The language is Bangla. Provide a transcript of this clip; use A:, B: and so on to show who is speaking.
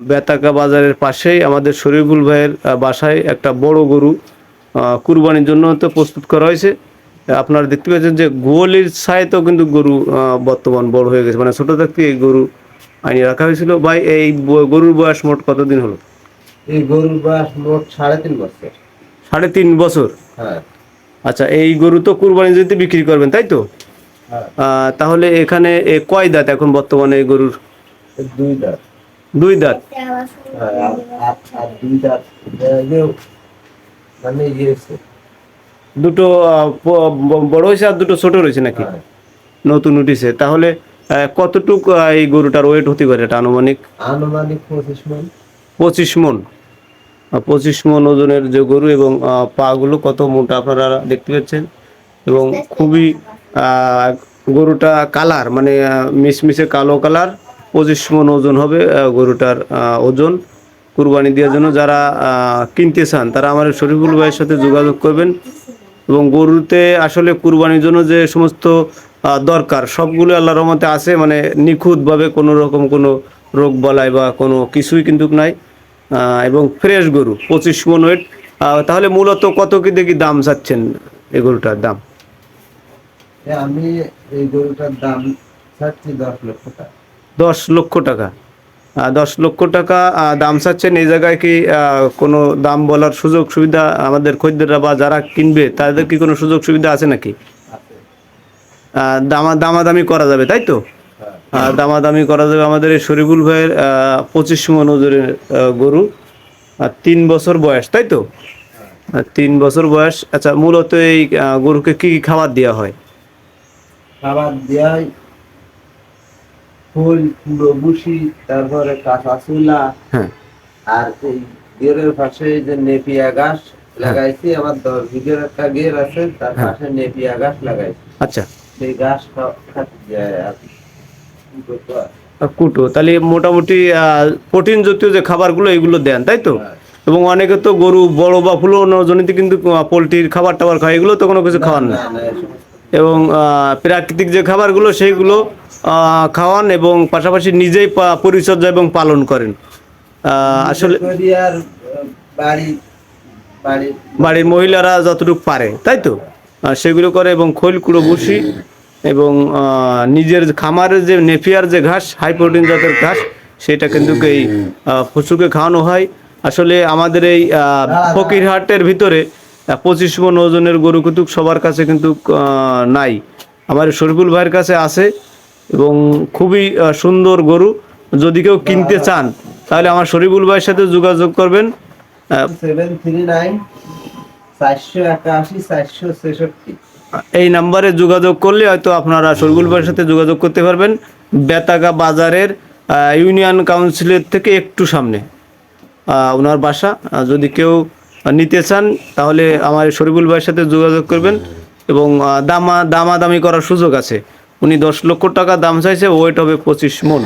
A: বেতাকা বাজারের পাশেই আমাদের শরীফুল ভাইয়ের বাসায় একটা বড় গরু কুরবানির জন্য তো প্রস্তুত করা হয়েছে। আপনারা দেখতে পাচ্ছেন যে গোয়ালির ছায়াতেও কিন্তু গরু বর্তমান বড় হয়ে গেছে, মানে ছোট থাকতে এই গরু আনিয়ে রাখা হয়েছিল। ভাই এই গরুর বয়স মোট কতদিন হলো?
B: এই গরুর বয়স মোট 3.5 বছর।
A: 3.5 বছর?
B: হ্যাঁ।
A: আচ্ছা, এই গরু তো কুরবানি যদি বিক্রি করবেন, তাই তো?
B: হ্যাঁ।
A: তাহলে এখানে কয় দাঁত এখন বর্তমানে এই গরুর?
B: 2 দাঁত।
A: 2 দাঁত?
B: হ্যাঁ, আর 2 দাঁত মানে ইয়েছে।
A: দুটো বড় হয়েছে আর দুটো ছোট রয়েছে নাকি?
B: হ্যাঁ।
A: নতুন উঠেছে। তাহলে কতটুকু এই গরুটার ওয়েট হতে পারে এটা আনুমানিক?
B: 25 মণ।
A: 25 মণ? 25 মণ ওজনের যে গরু, এবং পাগুলো কত মোটা আপনারা দেখতে পাচ্ছেন, এবং খুবই গরুটা কালার মানে মিশমিশে কালো কালার। 25 মণ ওজন হবে গরুটার ওজন। কুরবানি দেওয়ার জন্য যারা কিনতে চান তারা আমার শরীফুল ভাইয়ের সাথে যোগাযোগ করবেন। এবং গরুতে আসলে কুরবানির জন্য যে সমস্ত দরকার সবগুলো আল্লাহর রহমতে আছে, মানে নিখুঁতভাবে কোনো রকম কোনো রোগ বালাই বা কোনো কিছুই কিন্তু নাই। এবং ফ্রেশ গরু, 25 মণ ওয়েট। তাহলে মূলত কত কি দেখি দাম চাচ্ছেন এই গরুটার দাম?
B: আমি এই গরুটার দাম চাচ্ছি 10 লক্ষ টাকা।
A: 10 লক্ষ টাকা? 10 লক্ষ টাকা দাম চাচ্ছেন। এই জায়গায় কি কোনো দাম বলার সুযোগ সুবিধা আমাদের খদ্দেররা বা যারা কিনবে তাদের কি কোনো সুযোগ সুবিধা আছে নাকি? দামাদামি করা যাবে, তাই তো? দামাদামি করা যাবে। আমাদের এই শরীফুল ভাইয়ের 25 মণ ওজনের গরু, 3 বছর বয়স, তাই তো? 3 বছর বয়স। আচ্ছা, মূলত এই গরুকে কি কি খাবার দেওয়া হয়?
B: খাবার দেয় ফুল, কুড়ো, বুসি, তারপরে কাঁচা চুলা।
A: হ্যাঁ।
B: আর এই গেরের পাশে যে নেপিয়া গাছ লাগাইছি, আমার 10 বিঘের একটা গের আছে, তার পাশে নেপিয়া গাছ লাগাইছি।
A: আচ্ছা,
B: সেই গাছ খাতে যায়। আর
A: কুটো, তাহলে মোটামুটি প্রোটিন জাতীয় যে খাবারগুলো এগুলো দেন, তাই তো? এবং অনেকে তো গরু বড় বা ফুলানো জনিতে কিন্তু পোলট্রির খাবার টাবার খায়, এগুলো তো কোনো কিছু খাওয়ান না। এবং প্রাকৃতিক যে খাবারগুলো সেইগুলো খাওয়ান, এবং পাশাপাশি নিজেই পরিচর্যা এবং পালন করেন। আসলে
B: আর
A: বাড়ির মহিলারা যতটুকু পারে, তাই তো? সেগুলো করে, এবং খৈল কুড়ো ভুসি, এবং নিজের খামারের যে নেপিয়ার যে ঘাস, হাই প্রোটিন জাতের ঘাস, সেটা কিন্তু এই পশুকে খাওয়ানো হয়। আসলে আমাদের এই ফকিরহাটের ভিতরে 25 মণ ওজনের গরু কিন্তু সবার কাছে কিন্তু নাই। আমার শরীফুল ভাইয়ের কাছে আছে, এবং খুবই সুন্দর গরু। যদি কেউ কিনতে চান তাহলে আমার শরীফুল ভাইয়ের সাথে যোগাযোগ করবেন।
B: 739 481 466।
A: এই নাম্বারে যোগাযোগ করলে হয়তো আপনারা শরীফুল ভাইয়ের সাথে যোগাযোগ করতে পারবেন। বেতাগা বাজারের ইউনিয়ন কাউন্সিলের থেকে একটু সামনে ওনার বাসা। যদি কেউ নিতে চান তাহলে আমার শরীফুল ভাইয়ের সাথে যোগাযোগ করবেন, এবং দামাদামি করার সুযোগ আছে। উনি 10 লক্ষ টাকা দাম চাইছে, ওয়েট হবে 25 মণ।